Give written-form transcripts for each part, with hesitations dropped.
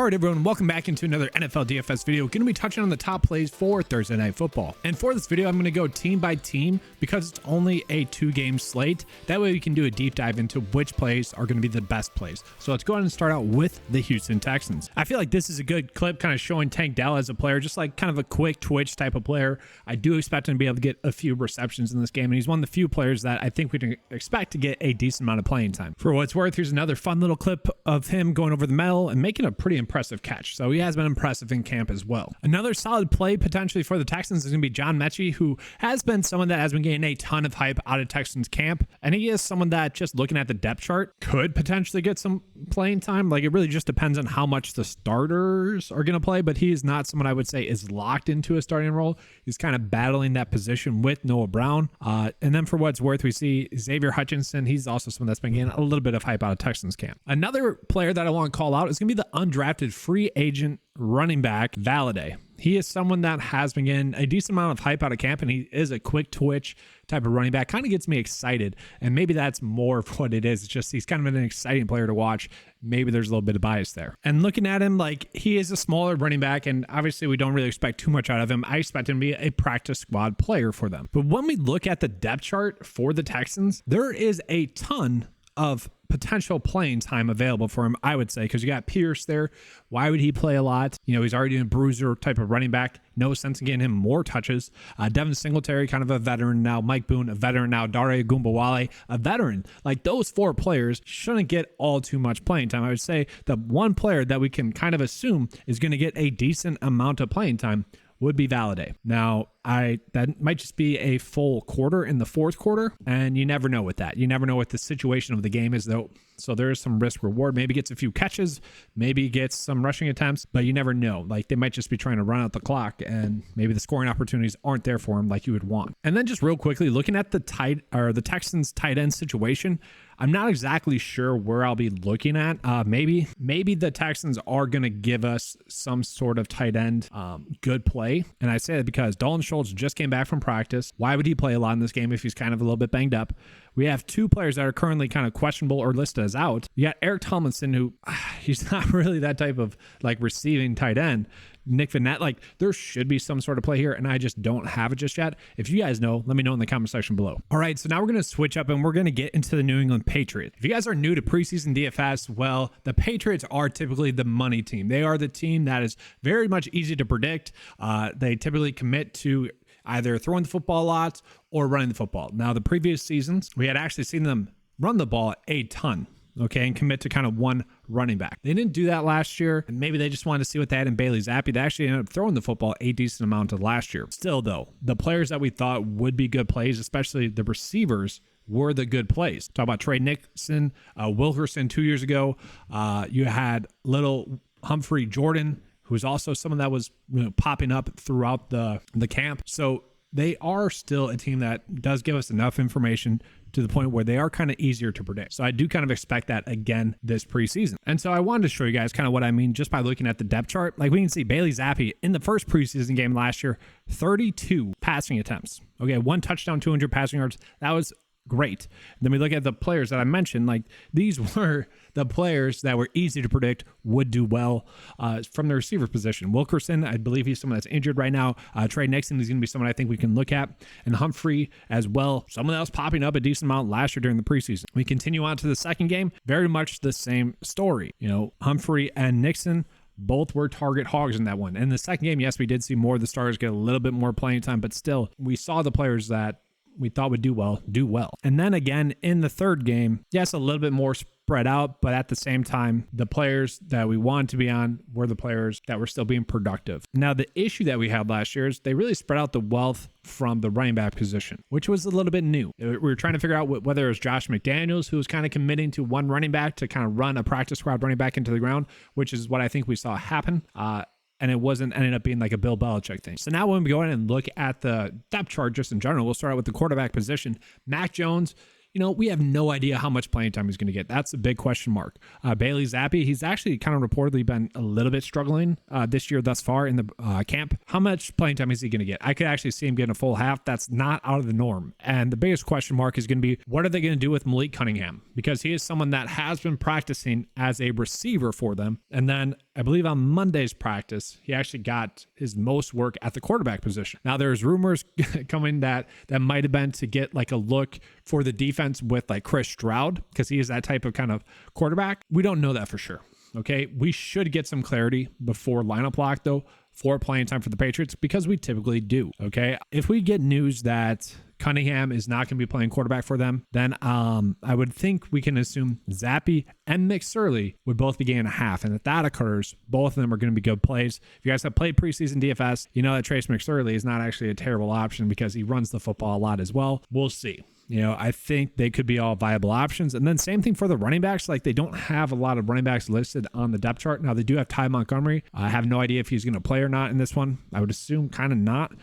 All right, everyone, welcome back into another NFL DFS video. Going to be touching on the top plays for Thursday Night Football. And for this video, I'm going to go team by team because it's only a 2-game slate. That way we can do a deep dive into which plays are going to be the best plays. So let's go ahead and start out with the Houston Texans. I feel like this is a good clip kind of showing Tank Dell as a player, just like kind of a quick twitch type of player. I do expect him to be able to get a few receptions in this game, and he's one of the few players that I think we can expect to get a decent amount of playing time. For what it's worth, here's another fun little clip of him going over the middle and making a pretty impressive catch. So he has been impressive in camp as well. Another solid play potentially for the Texans is going to be John Mechie, who has been someone that has been getting a ton of hype out of Texans camp. And he is someone that, just looking at the depth chart, could potentially get some playing time. Like, it really just depends on how much the starters are going to play, but he is not someone I would say is locked into a starting role. He's kind of battling that position with Noah Brown. And then for what it's worth, we see Xavier Hutchinson. He's also someone that's been getting a little bit of hype out of Texans camp. Another player that I want to call out is going to be the undrafted free agent running back Valladay. He is someone that has been getting a decent amount of hype out of camp, and he is a quick twitch type of running back. Kind of gets me excited, and maybe that's more of what it is. It's just he's kind of an exciting player to watch. Maybe there's a little bit of bias there. And looking at him, like, he is a smaller running back, and obviously we don't really expect too much out of him. I expect him to be a practice squad player for them. But when we look at the depth chart for the Texans, there is a ton of potential playing time available for him, I would say, because you got Pierce there. Why would he play a lot? You know, he's already a bruiser type of running back. No sense in getting him more touches. Devin Singletary, kind of a veteran now. Mike Boone, a veteran now. Dare Gumbawale, a veteran. Like, those four players shouldn't get all too much playing time. I would say the one player that we can kind of assume is going to get a decent amount of playing time would be Valladay. Now, that might just be a full quarter in the fourth quarter, and you never know with that. You never know what the situation of the game is, though. So there is some risk reward. Maybe gets a few catches, maybe gets some rushing attempts, but you never know. Like, they might just be trying to run out the clock, and maybe the scoring opportunities aren't there for him like you would want. And then just real quickly, looking at the Texans tight end situation, I'm not exactly sure where I'll be looking at. Maybe the Texans are going to give us some sort of tight end good play. And I say that because Dalton Schultz just came back from practice. Why would he play a lot in this game if he's kind of a little bit banged up? We have two players that are currently kind of questionable or listed as out. You got Eric Tomlinson, who he's not really that type of like receiving tight end. Nick Vanette, like, there should be some sort of play here, and I just don't have it just yet. If you guys know, let me know in the comment section below. All right, so now we're going to switch up, and we're going to get into the New England Patriots. If you guys are new to preseason DFS, well, the Patriots are typically the money team. They are the team that is very much easy to predict. They typically commit to either throwing the football a lot or running the football. Now, the previous seasons, we had actually seen them run the ball a ton, okay, and commit to kind of one running back. They didn't do that last year, and maybe they just wanted to see what they had in Bailey Zappi. They actually ended up throwing the football a decent amount of last year. Still, though, the players that we thought would be good plays, especially the receivers, were the good plays. Talk about Trey Nixon, Wilkerson 2 years ago. You had little Humphrey Jordan, who was also someone that was, you know, popping up throughout the camp. So they are still a team that does give us enough information to the point where they are kind of easier to predict. So I do kind of expect that again this preseason. And so I wanted to show you guys kind of what I mean just by looking at the depth chart. Like, we can see Bailey Zappi in the first preseason game last year, 32 passing attempts. Okay, 1 touchdown, 200 passing yards. That was great. Then we look at the players that I mentioned. Like, these were the players that were easy to predict would do well from the receiver position. Wilkerson, I believe he's someone that's injured right now. Trey Nixon is going to be someone I think we can look at. And Humphrey as well. Someone else popping up a decent amount last year during the preseason. We continue on to the second game. Very much the same story. You know, Humphrey and Nixon both were target hogs in that one. In the second game, yes, we did see more of the starters get a little bit more playing time, but still, we saw the players that we thought would do well. And then again, in the third game, yes, a little bit more spread out, but at the same time, the players that we wanted to be on were the players that were still being productive. Now, the issue that we had last year is they really spread out the wealth from the running back position, which was a little bit new. We were trying to figure out whether it was Josh McDaniels, who was kind of committing to one running back to kind of run a practice squad running back into the ground, which is what I think we saw happen. And it ended up being like a Bill Belichick thing. So now when we go in and look at the depth chart just in general, we'll start out with the quarterback position. Mac Jones, we have no idea how much playing time he's going to get. That's a big question mark. Bailey Zappi, he's actually kind of reportedly been a little bit struggling this year thus far in the camp. How much playing time is he going to get? I could actually see him getting a full half. That's not out of the norm. And the biggest question mark is going to be, what are they going to do with Malik Cunningham? Because he is someone that has been practicing as a receiver for them. And then I believe on Monday's practice, he actually got his most work at the quarterback position. Now, there's rumors coming that might have been to get like a look for the defense with like Chris Stroud, because he is that type of kind of quarterback. We don't know that for sure. Okay. We should get some clarity before lineup lock though for playing time for the Patriots, because we typically do. Okay. If we get news that Cunningham is not going to be playing quarterback for them, then I would think we can assume Zappi and McSorley would both be getting a half. And if that occurs, both of them are going to be good plays. If you guys have played preseason DFS, you know that Trace McSorley is not actually a terrible option because he runs the football a lot as well. We'll see. I think they could be all viable options. And then same thing for the running backs. Like, they don't have a lot of running backs listed on the depth chart. Now, they do have Ty Montgomery. I have no idea if he's going to play or not in this one. I would assume kind of not.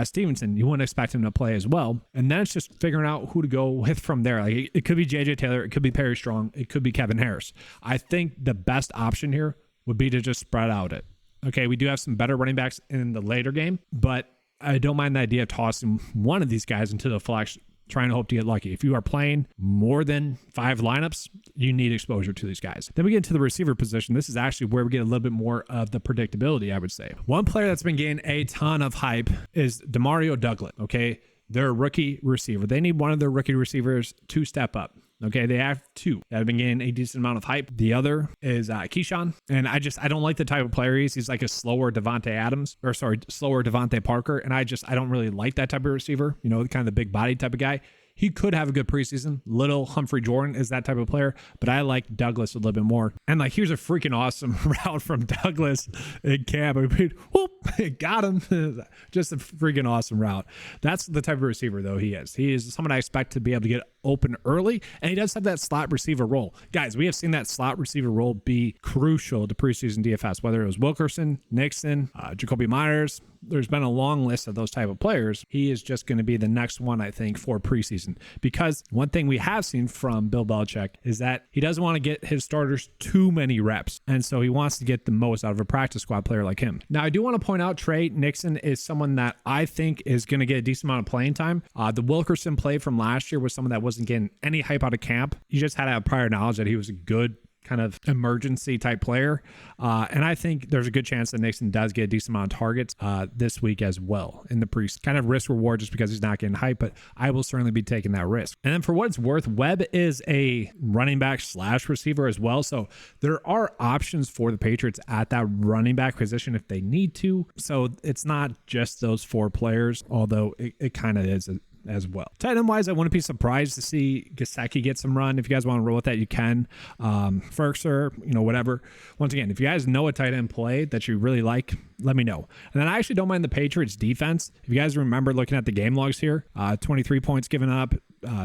Stevenson, you wouldn't expect him to play as well. And then it's just figuring out who to go with from there. Like, it could be JJ Taylor. It could be Perry Strong. It could be Kevin Harris. I think the best option here would be to just spread out it. Okay, we do have some better running backs in the later game, but I don't mind the idea of tossing one of these guys into the flex, trying to hope to get lucky. If you are playing more than 5 lineups, you need exposure to these guys. Then we get into the receiver position. This is actually where we get a little bit more of the predictability, I would say. One player that's been getting a ton of hype is Demario Douglas. Okay, they're a rookie receiver. They need one of their rookie receivers to step up. Okay, they have 2 that have been getting a decent amount of hype. The other is Keyshawn. And I don't like the type of player he is. He's like a slower slower Devontae Parker. And I don't really like that type of receiver, kind of the big body type of guy. He could have a good preseason. Little Humphrey Jordan is that type of player, but I like Douglas a little bit more. And like, here's a freaking awesome route from Douglas in camp. I mean, whoop, got him. Just a freaking awesome route. That's the type of receiver though he is. He is someone I expect to be able to get open early, and he does have that slot receiver role. Guys, we have seen that slot receiver role be crucial to preseason DFS, whether it was Wilkerson, Nixon, Jacoby Myers. There's been a long list of those type of players. He is just going to be the next one, I think, for preseason, because one thing we have seen from Bill Belichick is that he doesn't want to get his starters too many reps. And so he wants to get the most out of a practice squad player like him. Now, I do want to point out Trey Nixon is someone that I think is going to get a decent amount of playing time. The Wilkerson play from last year was someone that wasn't getting any hype out of camp. You just had to have prior knowledge that he was a good kind of emergency type player. And I think there's a good chance that Nixon does get a decent amount of targets this week as well in the kind of risk reward, just because he's not getting hype, but I will certainly be taking that risk. And then for what it's worth, Webb is a running back / receiver as well. So there are options for the Patriots at that running back position if they need to. So it's not just those 4 players, although it kind of is as well. Tight end wise, I wouldn't be surprised to see Gesicki get some run. If you guys want to roll with that, you can. Ferkser, whatever. Once again, if you guys know a tight end play that you really like, let me know. And then I actually don't mind the Patriots defense. If you guys remember looking at the game logs here, 23 points given up,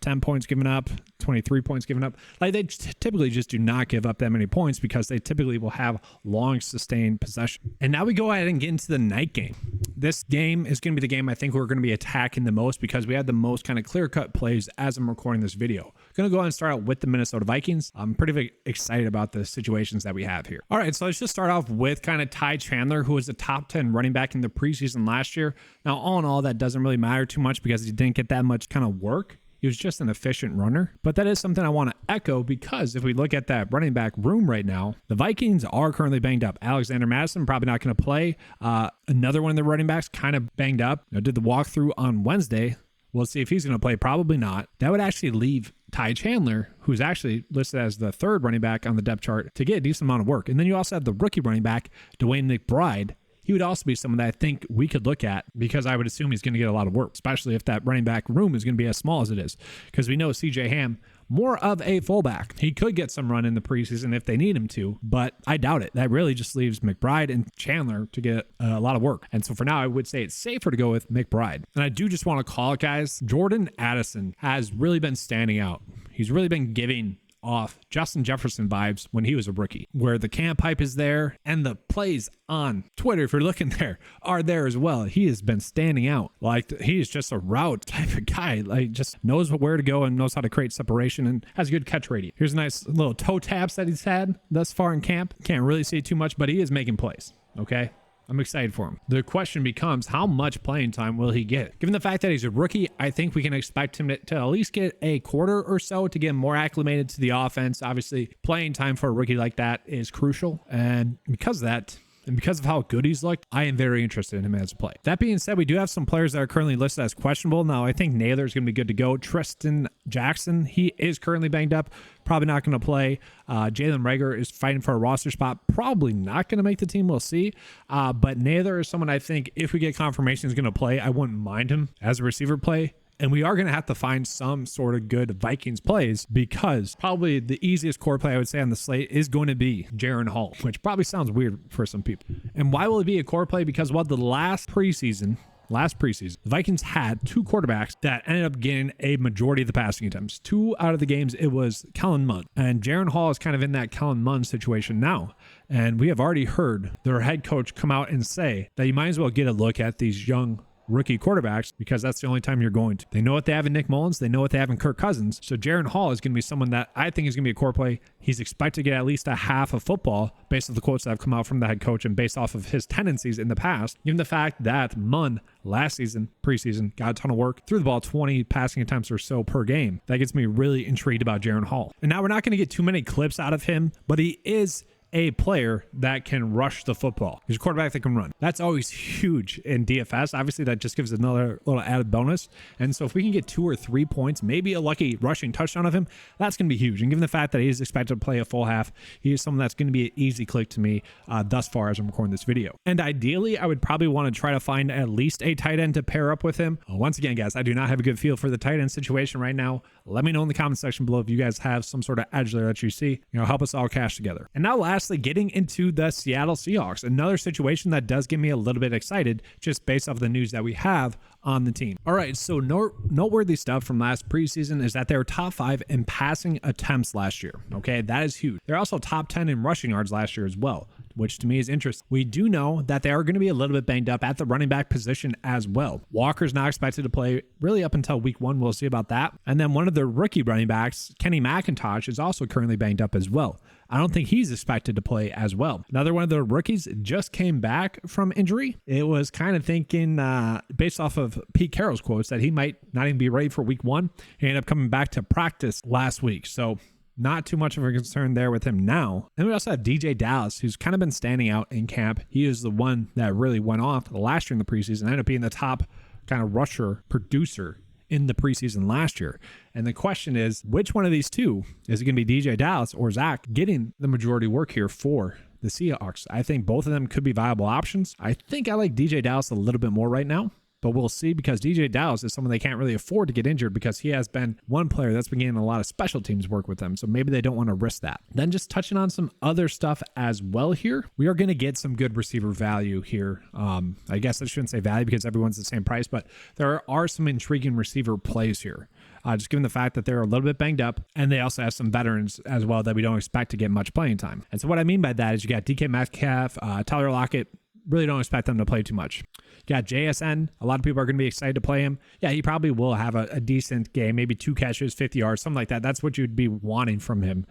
10 points given up, 23 points given up. Like, they typically just do not give up that many points because they typically will have long sustained possession. And now we go ahead and get into the night game. This game is going to be the game I think we're going to be attacking the most, because we had the most kind of clear-cut plays as I'm recording this video. Going to go ahead and start out with the Minnesota Vikings. I'm pretty excited about the situations that we have here. All right, so let's just start off with kind of Ty Chandler, who was a top 10 running back in the preseason last year. Now, all in all, that doesn't really matter too much because he didn't get that much kind of work. He was just an efficient runner. But that is something I want to echo, because if we look at that running back room right now, the Vikings are currently banged up. Alexander Madison probably not going to play. Another one of the running backs kind of banged up. Did the walkthrough on Wednesday. We'll see if he's going to play. Probably not. That would actually leave Ty Chandler, who's actually listed as the 3rd running back on the depth chart, to get a decent amount of work. And then you also have the rookie running back, Dwayne McBride. He would also be someone that I think we could look at, because I would assume he's going to get a lot of work, especially if that running back room is going to be as small as it is. Because we know CJ Ham, more of a fullback. He could get some run in the preseason if they need him to, but I doubt it. That really just leaves McBride and Chandler to get a lot of work. And so for now, I would say it's safer to go with McBride. And I do just want to call it, guys, Jordan Addison has really been standing out. He's really been giving off Justin Jefferson vibes when he was a rookie, where the camp hype is there and the plays on Twitter, if you're looking there, are there as well. He has been standing out. Like, he's just a route type of guy, like just knows where to go and knows how to create separation and has a good catch rating. Here's a nice little toe taps that he's had thus far in camp. Can't really see too much, but he is making plays. Okay. I'm excited for him. The question becomes, how much playing time will he get? Given the fact that he's a rookie, I think we can expect him to at least get a quarter or so to get more acclimated to the offense. Obviously, playing time for a rookie like that is crucial. And because of that, and because of how good he's looked, I am very interested in him as a play. That being said, we do have some players that are currently listed as questionable. Now, I think Naylor is going to be good to go. Tristan Jackson, he is currently banged up. Probably not going to play. Jalen Reagor is fighting for a roster spot. Probably not going to make the team. We'll see. But Naylor is someone I think if we get confirmation is going to play, I wouldn't mind him as a receiver play. And we are going to have to find some sort of good Vikings plays, because probably the easiest core play I would say on the slate is going to be Jaron Hall, which probably sounds weird for some people. And why will it be a core play? Because the last preseason, the Vikings had two quarterbacks that ended up getting a majority of the passing attempts. 2 out of the games, it was Kellen Mond. And Jaron Hall is kind of in that Kellen Mond situation now. And we have already heard their head coach come out and say that you might as well get a look at these young rookie quarterbacks, because that's the only time you're going to. They know what they have in Nick Mullins. They know what they have in Kirk Cousins. So Jaron Hall is going to be someone that I think is going to be a core play. He's expected to get at least a half of football based on the quotes that have come out from the head coach and based off of his tendencies in the past, given the fact that Munn last season, preseason, got a ton of work, threw the ball 20 passing attempts or so per game. That gets me really intrigued about Jaron Hall. And now we're not going to get too many clips out of him, but he is a player that can rush the football. He's a quarterback that can run. That's always huge in DFS. Obviously, that just gives another little added bonus. And so if we can get 2 or 3 points, maybe a lucky rushing touchdown of him, that's going to be huge. And given the fact that he is expected to play a full half, he is someone that's going to be an easy click to me thus far as I'm recording this video. And ideally, I would probably want to try to find at least a tight end to pair up with him. Once again, guys, I do not have a good feel for the tight end situation right now. Let me know in the comment section below if you guys have some sort of edge there that you see. Help us all cash together. And now lastly, getting into the Seattle Seahawks, another situation that does get me a little bit excited just based off the news that we have on the team. All right, so noteworthy stuff from last preseason is that they were top 5 in passing attempts last year. Okay, that is huge. They're also top 10 in rushing yards last year as well, which to me is interesting. We do know that they are going to be a little bit banged up at the running back position as well. Walker's not expected to play really up until week 1. We'll see about that. And then one of the rookie running backs, Kenny McIntosh, is also currently banged up as well. I don't think he's expected to play as well. Another one of the rookies just came back from injury. It was kind of thinking, based off of Pete Carroll's quotes, that he might not even be ready for week 1. He ended up coming back to practice last week. So not too much of a concern there with him now. And we also have DJ Dallas, who's kind of been standing out in camp. He is the one that really went off last year in the preseason, ended up being the top kind of rusher producer in the preseason last year. And the question is, which one of these two, is it going to be DJ Dallas or Zach, getting the majority work here for the Seahawks? I think both of them could be viable options. I think I like DJ Dallas a little bit more right now, but we'll see, because DJ Dallas is someone they can't really afford to get injured, because he has been one player that's been getting a lot of special teams work with them. So maybe they don't want to risk that. Then just touching on some other stuff as well here, we are going to get some good receiver value here. I guess I shouldn't say value because everyone's the same price, but there are some intriguing receiver plays here. Just given the fact that they're a little bit banged up, and they also have some veterans as well that we don't expect to get much playing time. And so what I mean by that is you got DK Metcalf, Tyler Lockett. Really don't expect them to play too much. You got JSN. A lot of people are going to be excited to play him. Yeah, he probably will have a decent game, maybe 2 catches, 50 yards, something like that. That's what you'd be wanting from him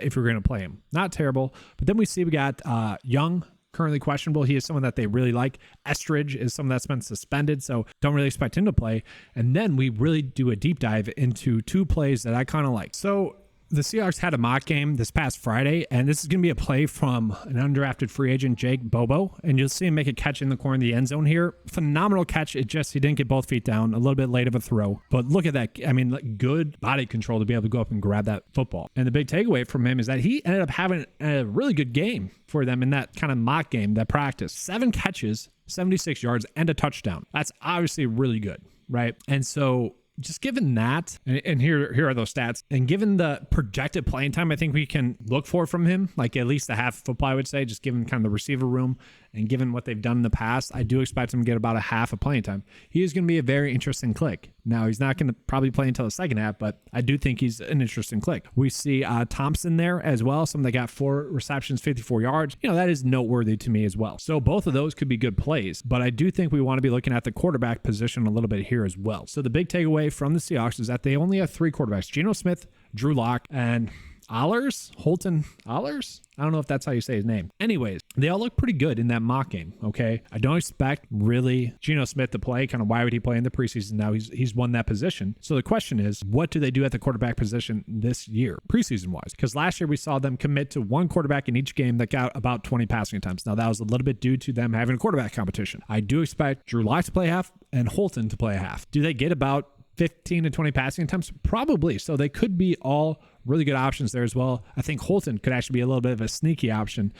if you're going to play him. Not terrible. But then we see we got Young, currently questionable. He is someone that they really like. Estridge is someone that's been suspended, so don't really expect him to play. And then we really do a deep dive into 2 plays that I kind of like. So the Seahawks had a mock game this past Friday, and this is going to be a play from an undrafted free agent, Jake Bobo, and you'll see him make a catch in the corner of the end zone here. Phenomenal catch. It just, he didn't get both feet down, a little bit late of a throw, but look at that. I mean, like, good body control to be able to go up and grab that football. And the big takeaway from him is that he ended up having a really good game for them in that kind of mock game, that practice. 7 catches, 76 yards, and a touchdown. That's obviously really good, right? And so just given that, and here are those stats, and given the projected playing time I think we can look for from him, like at least a half football, I would say, just given kind of the receiver room and given what they've done in the past, I do expect him to get about a half of playing time. He is going to be a very interesting click. Now, he's not going to probably play until the second half, but I do think he's an interesting click. We see Thompson there as well, someone that got 4 receptions, 54 yards. That is noteworthy to me as well. So both of those could be good plays, but I do think we want to be looking at the quarterback position a little bit here as well. So the big takeaway from the Seahawks is that they only have 3 quarterbacks: Geno Smith, Drew Lock, and Holton Ahlers? I don't know if that's how you say his name. Anyways, they all look pretty good in that mock game, okay? I don't expect really Geno Smith to play. Kind of why would he play in the preseason now? He's won that position. So the question is, what do they do at the quarterback position this year, preseason-wise? Because last year we saw them commit to 1 quarterback in each game that got about 20 passing attempts. Now that was a little bit due to them having a quarterback competition. I do expect Drew Lock to play half and Holton to play half. Do they get about 15 to 20 passing attempts? Probably. So they could be all really good options there as well. I think Holton could actually be a little bit of a sneaky option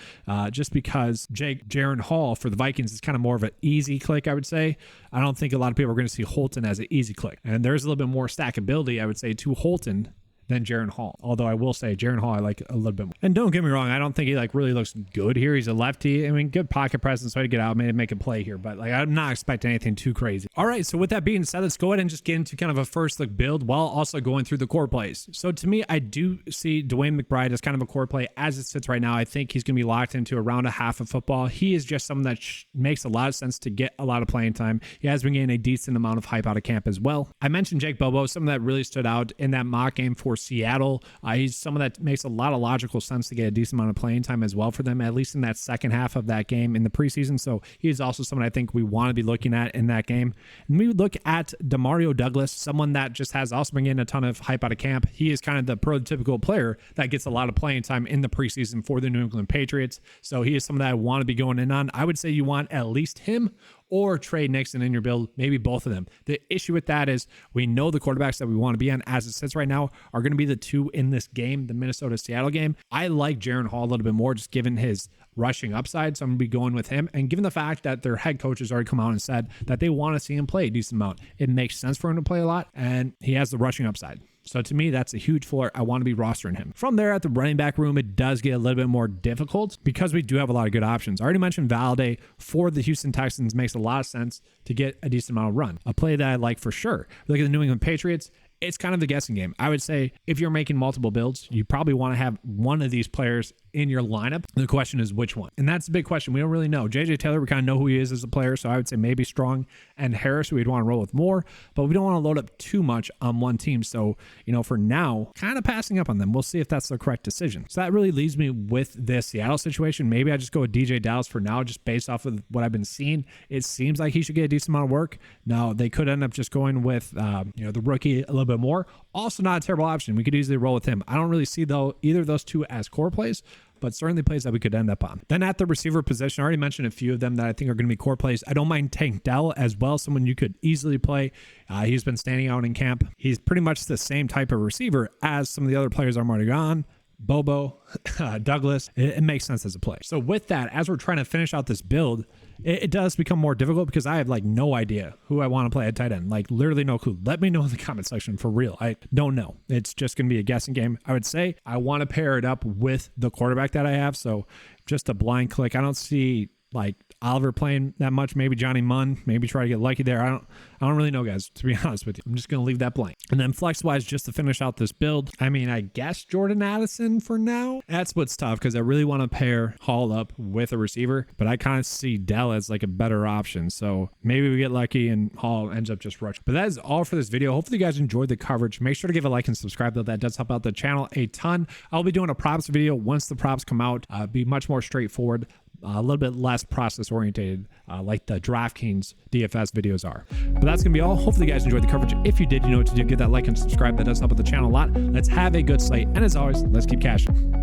just because Jaron Hall for the Vikings is kind of more of an easy click, I would say. I don't think a lot of people are going to see Holton as an easy click. And there's a little bit more stackability, I would say, to Holton than Jaron Hall. Although I will say Jaron Hall I like a little bit more. And don't get me wrong, I don't think he really looks good here. He's a lefty. I mean, good pocket presence, so to get out, maybe make a play here. But I'm not expecting anything too crazy. All right, so with that being said, let's go ahead and just get into kind of a first look build while also going through the core plays. So to me, I do see Dwayne McBride as kind of a core play as it sits right now. I think he's going to be locked into around a half of football. He is just someone that makes a lot of sense to get a lot of playing time. He has been getting a decent amount of hype out of camp as well. I mentioned Jake Bobo, someone that really stood out in that mock game for Seattle. He's someone that makes a lot of logical sense to get a decent amount of playing time as well for them, at least in that second half of that game in the preseason. So he is also someone I think we want to be looking at in that game. And we look at Demario Douglas, someone that just has also been getting a ton of hype out of camp. He is kind of the prototypical player that gets a lot of playing time in the preseason for the New England Patriots. So he is someone that I want to be going in on. I would say you want at least him or Trey Nixon in your build, maybe both of them. The issue with that is we know the quarterbacks that we want to be on as it sits right now are going to be the 2 in this game, the Minnesota-Seattle game. I like Jaron Hall a little bit more just given his rushing upside, so I'm going to be going with him. And given the fact that their head coach has already come out and said that they want to see him play a decent amount, it makes sense for him to play a lot, and he has the rushing upside. So to me, that's a huge floor. I want to be rostering him. From there at the running back room, it does get a little bit more difficult because we do have a lot of good options. I already mentioned Valladay for the Houston Texans makes a lot of sense to get a decent amount of run. A play that I like for sure. Look at the New England Patriots. It's kind of the guessing game. I would say if you're making multiple builds, you probably want to have one of these players in your lineup. The question is which one? And that's the big question. We don't really know. JJ Taylor, we kind of know who he is as a player, so I would say maybe Strong and Harris we'd want to roll with more, but we don't want to load up too much on one team. So, for now, kind of passing up on them. We'll see if that's the correct decision. So that really leaves me with this Seattle situation. Maybe I just go with DJ Dallas for now, just based off of what I've been seeing. It seems like he should get a decent amount of work. Now, they could end up just going with, the rookie a little bit more. Also not a terrible option. We could easily roll with him. I don't really see, though, either of those two as core plays, but certainly plays that we could end up on. Then at the receiver position, I already mentioned a few of them that I think are going to be core plays. I don't mind Tank Dell as well, someone you could easily play. He's been standing out in camp. He's pretty much the same type of receiver as some of the other players I'm already on. Bobo, Douglas, it makes sense as a play. So with that, as we're trying to finish out this build, it does become more difficult because I have no idea who I want to play at tight end. Literally no clue. Let me know in the comment section for real. I don't know. It's just going to be a guessing game. I would say I want to pair it up with the quarterback that I have. So just a blind click. I don't see Oliver playing that much. Maybe Johnny Munn. Maybe try to get lucky there. I don't really know, guys, to be honest with you. I'm just going to leave that blank. And then flex-wise, just to finish out this build, I guess Jordan Addison for now. That's what's tough because I really want to pair Hall up with a receiver, but I kind of see Dell as a better option. So maybe we get lucky and Hall ends up just rushing. But that is all for this video. Hopefully you guys enjoyed the coverage. Make sure to give a like and subscribe, though. That does help out the channel a ton. I'll be doing a props video once the props come out. Be much more straightforward. A little bit less process orientated like the DraftKings DFS videos are. But that's going to be all. Hopefully you guys enjoyed the coverage. If you did, you know what to do. Give that like and subscribe. That does help out the channel a lot. Let's have a good slate. And as always, let's keep cashing.